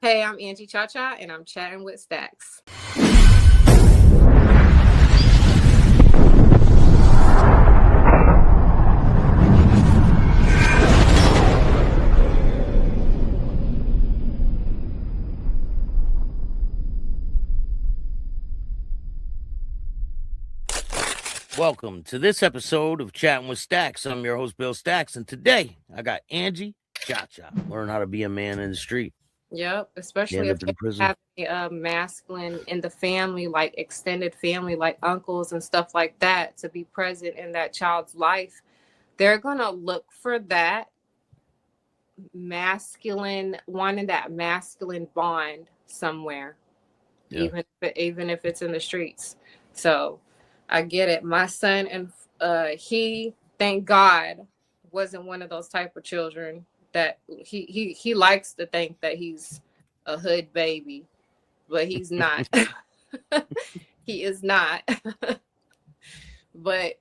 Hey, I'm Angie Cha-Cha, and I'm chatting with Staxx. Welcome to this episode of Chatting with Staxx. I'm your host, Bill Staxx, and today I got Angie Cha-Cha. Learn how to be a man in the street. Yep, especially if you have a masculine in the family, like extended family, like uncles and stuff like that, to be present in that child's life. They're going to look for that masculine, wanting that masculine bond somewhere, even if it's in the streets. So I get it. My son, and he, thank God, wasn't one of those type of children that he likes to think that he's a hood baby, but he's not. He is not. But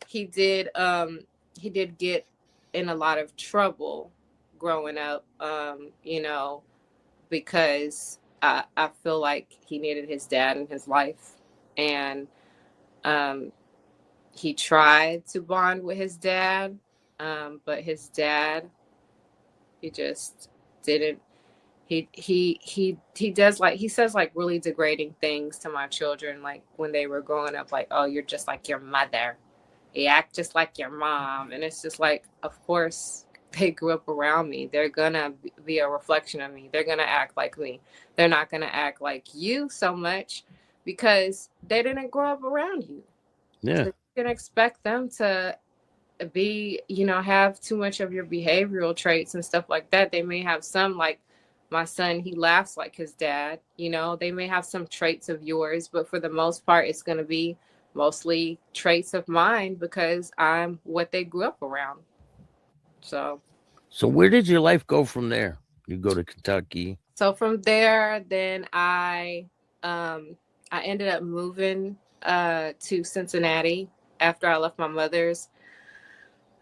he did get in a lot of trouble growing up, because I feel like he needed his dad in his life, and he tried to bond with his dad, but his dad, he just didn't. He does, like, he says like really degrading things to my children, like when they were growing up, like, oh, you're just like your mother, you act just like your mom. And it's just like, of course they grew up around me, they're gonna be a reflection of me, they're gonna act like me, they're not gonna act like you so much because they didn't grow up around you. So you can expect them to be, have too much of your behavioral traits and stuff like that. They may have some, like my son, he laughs like his dad, they may have some traits of yours, but for the most part, it's going to be mostly traits of mine because I'm what they grew up around. So where did your life go from there? You go to Kentucky. So from there, then I ended up moving to Cincinnati after I left my mother's.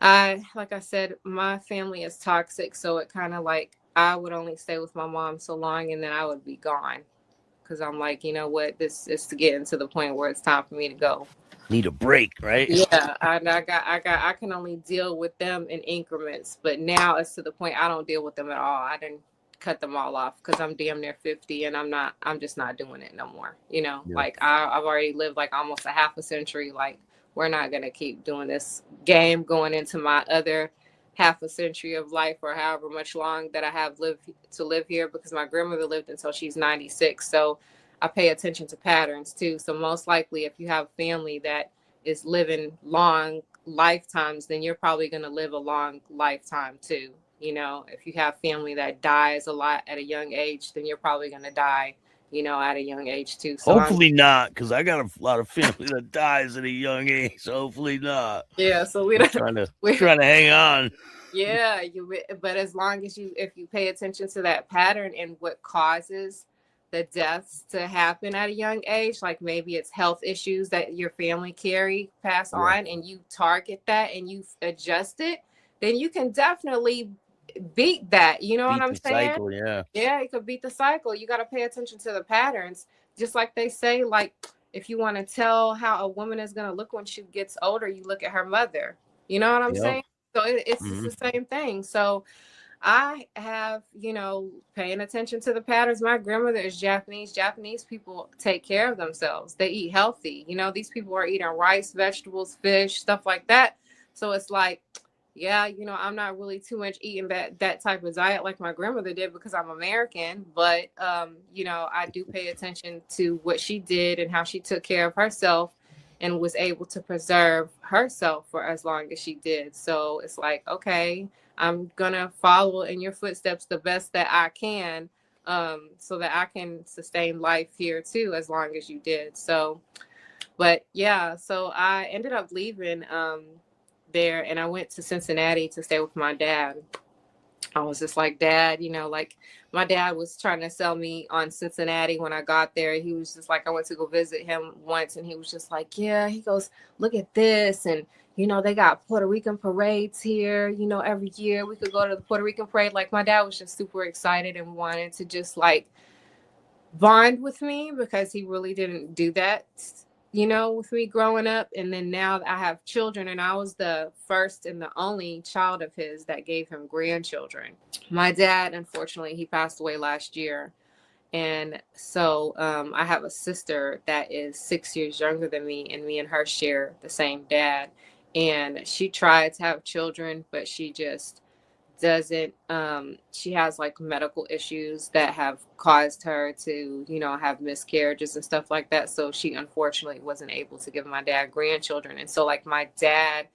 Like I said, my family is toxic, so it kind of like I would only stay with my mom so long, and then I would be gone because I'm like, you know what, this is to get to the point where it's time for me to go. Need a break, right? Yeah, I can only deal with them in increments, but now it's to the point I don't deal with them at all. I didn't cut them all off because I'm damn near 50, and I'm just not doing it no more. Like I've already lived like almost a half a century. Like, we're not going to keep doing this game going into my other half a century of life, or however much long that I have lived to live here, because my grandmother lived until she's 96. So I pay attention to patterns too. So most likely, if you have family that is living long lifetimes, then you're probably going to live a long lifetime too. If you have family that dies a lot at a young age, then you're probably going to die at a young age too. So hopefully not, because I got a lot of family that dies at a young age. Hopefully not. Yeah, so we're trying to hang on. Yeah, but as long as if you pay attention to that pattern and what causes the deaths to happen at a young age, like maybe it's health issues that your family pass on, and you target that and you adjust it, then you can definitely beat that. You know what I'm saying? Cycle, yeah, you could beat the cycle. You got to pay attention to the patterns, just like they say, like if you want to tell how a woman is going to look when she gets older, you look at her mother. You know what I'm saying? So it's the same thing. So I have, paying attention to the patterns. My grandmother is Japanese. Japanese people take care of themselves. They eat healthy. These people are eating rice, vegetables, fish, stuff like that. So it's like, yeah, I'm not really too much eating that type of diet like my grandmother did because I'm American. But, I do pay attention to what she did and how she took care of herself and was able to preserve herself for as long as she did. So it's like, okay, I'm going to follow in your footsteps the best that I can, so that I can sustain life here too, as long as you did. So, but yeah, so I ended up leaving there, and I went to Cincinnati to stay with my dad. I was just like, Dad, like my dad was trying to sell me on Cincinnati when I got there. He was just like, I went to go visit him once, and he was just like, yeah, he goes, look at this. And, they got Puerto Rican parades here, every year we could go to the Puerto Rican parade. Like my dad was just super excited and wanted to just like bond with me because he really didn't do that, with me growing up. And then now that I have children, and I was the first and the only child of his that gave him grandchildren. My dad, unfortunately, he passed away last year. And so I have a sister that is 6 years younger than me, and me and her share the same dad. And she tried to have children, but she just doesn't. She has like medical issues that have caused her to, have miscarriages and stuff like that. So she unfortunately wasn't able to give my dad grandchildren. And so like my dad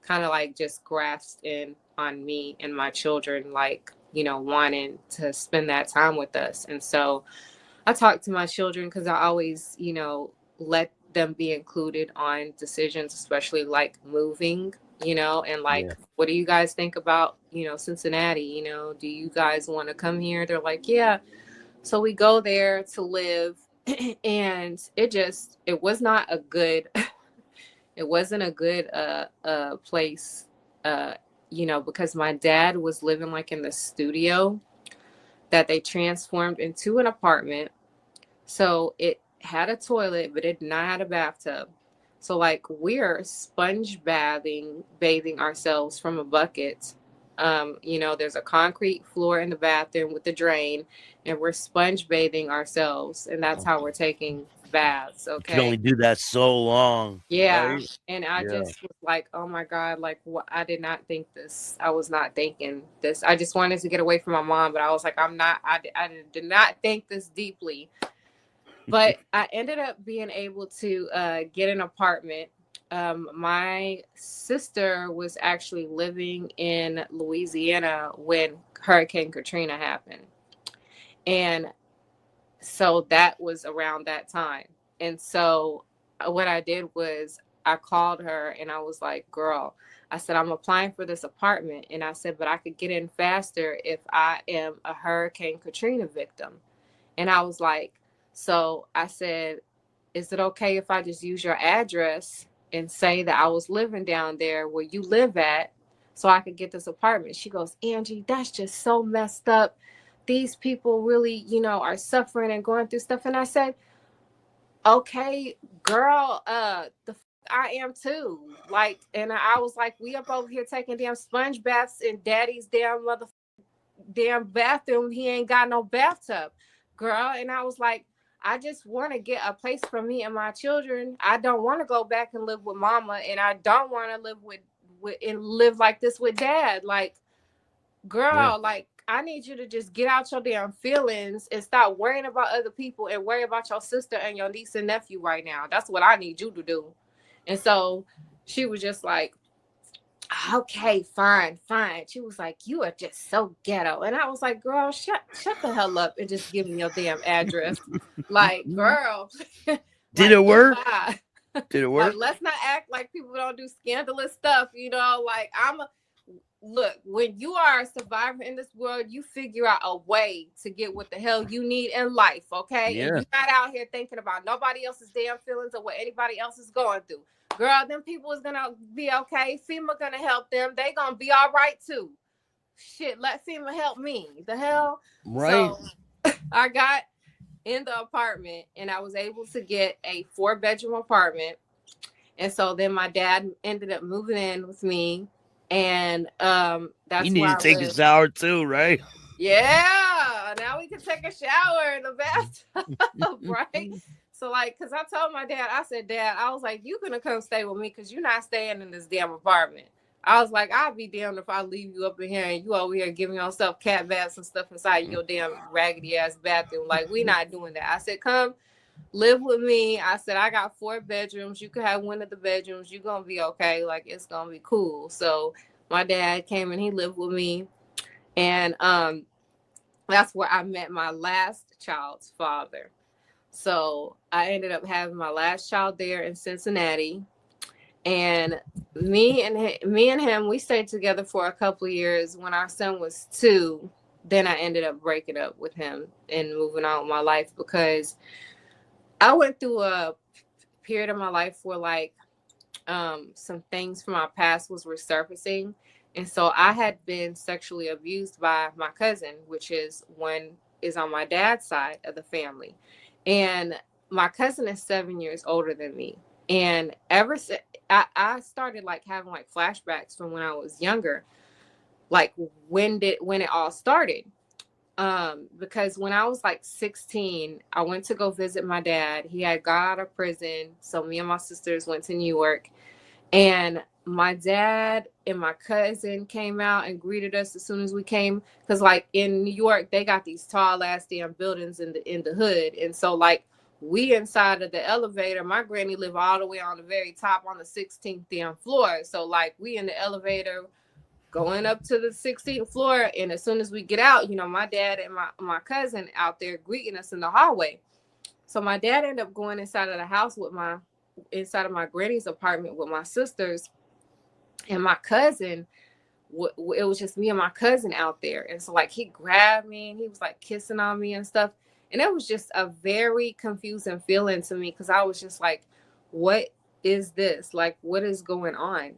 kind of like just grasped in on me and my children, like, wanting to spend that time with us. And so I talk to my children because I always, let them be included on decisions, especially like moving, and like, what do you guys think about, Cincinnati? Do you guys want to come here? They're like, yeah. So we go there to live and it was not a good, it wasn't a good place, because my dad was living like in the studio that they transformed into an apartment. So it had a toilet, but it did not have a bathtub. So like we're sponge bathing ourselves from a bucket. There's a concrete floor in the bathroom with the drain, and we're sponge bathing ourselves, and that's how we're taking baths. Okay. You can only do that so long. Yeah. Right? And I just was like, oh my God, like what? I did not think this. I was not thinking this. I just wanted to get away from my mom, but I was like, I did not think this deeply. But I ended up being able to get an apartment. My sister was actually living in Louisiana when Hurricane Katrina happened. And so that was around that time. And so what I did was I called her and I was like, girl, I said, I'm applying for this apartment. And I said, but I could get in faster if I am a Hurricane Katrina victim. And I was like, so I said, is it okay if I just use your address and say that I was living down there where you live at so I could get this apartment? She goes, Angie, that's just so messed up. These people really, are suffering and going through stuff. And I said, okay, girl, I am too. Like, and I was like, we up over here taking damn sponge baths in daddy's damn bathroom. He ain't got no bathtub, girl. And I was like, I just want to get a place for me and my children. I don't want to go back and live with mama, and I don't want to live with and live like this with dad. Like, girl, like, I need you to just get out your damn feelings and stop worrying about other people and worry about your sister and your niece and nephew right now. That's what I need you to do. And so she was just like, okay, fine. She was like, you are just so ghetto. And I was like, girl, shut the hell up and just give me your damn address. Like, girl. Did it work? Did it work? Like, let's not act like people don't do scandalous stuff, like look, when you are a survivor in this world, you figure out a way to get what the hell you need in life, okay? Yeah. And you're not out here thinking about nobody else's damn feelings or what anybody else is going through. Girl, them people is gonna be okay. FEMA gonna help them. They gonna be all right too. Shit, let FEMA help me. The hell? Right. So I got in the apartment and I was able to get a 4-bedroom apartment. And so then my dad ended up moving in with me. And that's you need to take a shower too, right? Yeah. Now we can take a shower in the bathtub, right? So, like, because I told my dad, I said, Dad, I was like, you gonna come stay with me because you're not staying in this damn apartment. I was like, I'd be damned if I leave you up in here and you over here giving yourself cat baths and stuff inside your damn raggedy ass bathroom. Like, we not doing that. I said, come live with me. I said, I got 4 bedrooms. You could have one of the bedrooms. You're gonna be okay. Like, it's gonna be cool. So my dad came and he lived with me. And that's where I met my last child's father. So I ended up having my last child there in Cincinnati. And me and him, we stayed together for a couple of years. When our son was 2, then I ended up breaking up with him and moving on with my life because I went through a period of my life where, like, some things from my past was resurfacing. And so I had been sexually abused by my cousin, which is one is on my dad's side of the family. And my cousin is 7 years older than me. And ever since I started like having like flashbacks from when I was younger, like when it all started. Because when I was like 16, I went to go visit my dad. He had got out of prison. So me and my sisters went to New York, and my dad and my cousin came out and greeted us as soon as we came. Cause like in New York, they got these tall ass damn buildings in the hood. And so like we inside of the elevator, my granny lived all the way on the very top on the 16th damn floor. So like we in the elevator going up to the 16th floor. And as soon as we get out, you know, my dad and my cousin out there greeting us in the hallway. So my dad ended up going inside of the house inside of my granny's apartment with my sisters and my cousin. It was just me and my cousin out there. And so like he grabbed me and he was like kissing on me and stuff. And it was just a very confusing feeling to me, because I was just like, what is this? Like, what is going on?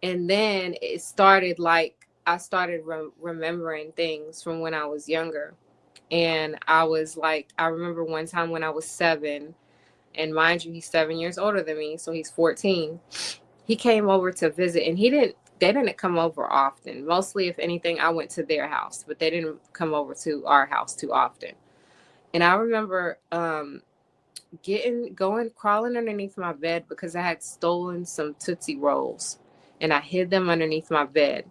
And then it started like I started remembering things from when I was younger. And I was like, I remember one time when I was 7, and mind you, he's 7 years older than me, so he's 14. He came over to visit, and they didn't come over often. Mostly, if anything, I went to their house, but they didn't come over to our house too often. And I remember crawling underneath my bed because I had stolen some Tootsie Rolls, and I hid them underneath my bed.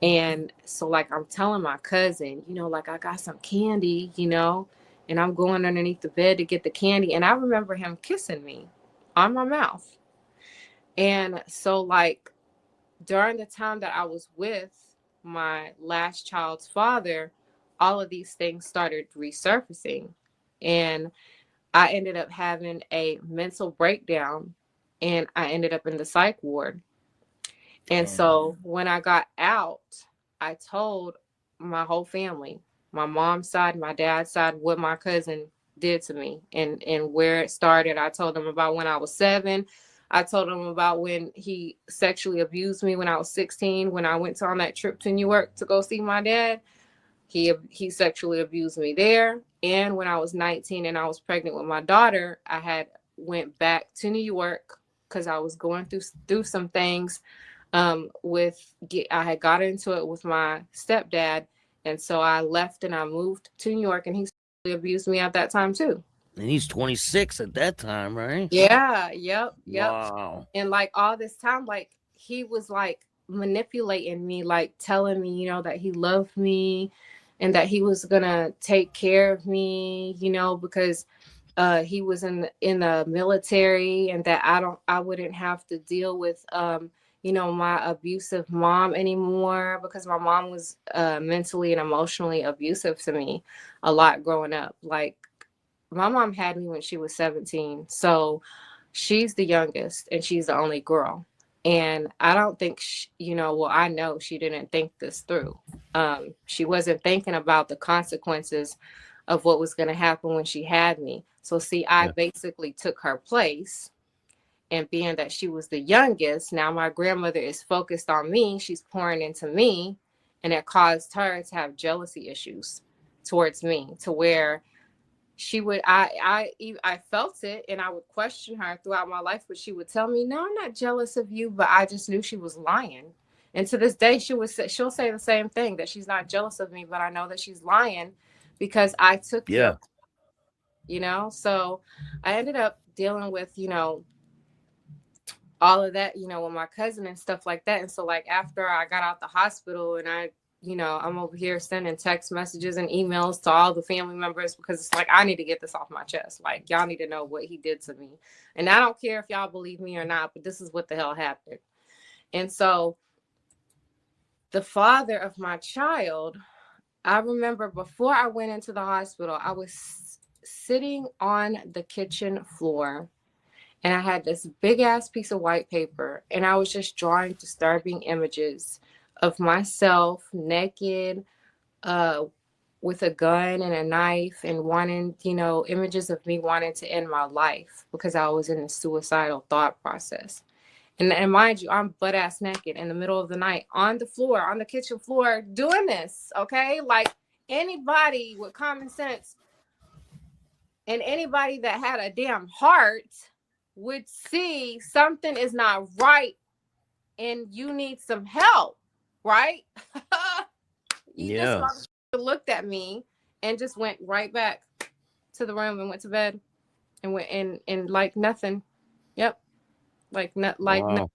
And so like I'm telling my cousin, you know, like I got some candy, you know, and I'm going underneath the bed to get the candy. And I remember him kissing me on my mouth. And so like during the time that I was with my last child's father, all of these things started resurfacing. And I ended up having a mental breakdown, and I ended up in the psych ward. And so when I got out, I told my whole family, my mom's side, my dad's side, what my cousin did to me and where it started. I told them about when I was 7. I told them about when he sexually abused me when I was 16, when I went on that trip to New York to go see my dad. He sexually abused me there. And when I was 19 and I was pregnant with my daughter, I had went back to New York because I was going through some things. I had got into it with my stepdad, and so I left and I moved to New York, and he abused me at that time too. And he's 26 at that time, right? Yeah, yep. Wow. And like all this time, like he was like manipulating me, like telling me, you know, that he loved me and that he was gonna take care of me, you know, because he was in the military, and that I wouldn't have to deal with you know, my abusive mom anymore, because my mom was mentally and emotionally abusive to me a lot growing up. Like my mom had me when she was 17. So she's the youngest and she's the only girl. And I don't think, you know, well, I know she didn't think this through. She wasn't thinking about the consequences of what was going to happen when she had me. So see, I basically took her place. And being that she was the youngest, now my grandmother is focused on me. She's pouring into me. And it caused her to have jealousy issues towards me, to where she would, I felt it, and I would question her throughout my life, but she would tell me, no, I'm not jealous of you, but I just knew she was lying. And to this day, she'll say the same thing, that she's not jealous of me, but I know that she's lying because I took you know? So I ended up dealing with, you know, all of that, you know, with my cousin and stuff like that. And so like after I got out the hospital, and you know, I'm over here sending text messages and emails to all the family members, because it's like, I need to get this off my chest. Like, y'all need to know what he did to me. And I don't care if y'all believe me or not, but this is what the hell happened. And so the father of my child, I remember before I went into the hospital, I was sitting on the kitchen floor, and I had this big ass piece of white paper, and I was just drawing disturbing images of myself naked, with a gun and a knife, and wanting, you know, images of me wanting to end my life because I was in a suicidal thought process. And mind you, I'm butt ass naked in the middle of the night on the floor, on the kitchen floor, doing this. Okay. Like anybody with common sense and anybody that had a damn heart would see something is not right and you need some help. Right. This motherfucker looked at me and just went right back to the room and went to bed and went in like nothing. Yep. Nothing.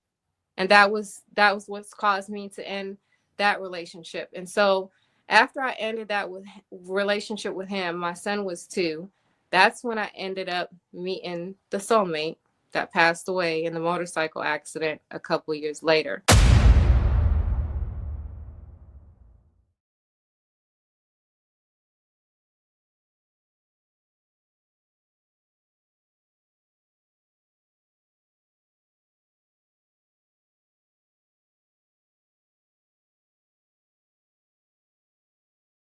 And that was what's caused me to end that relationship. And so after I ended that relationship with him, my son was 2. That's when I ended up meeting the soulmate that passed away in the motorcycle accident a couple years later.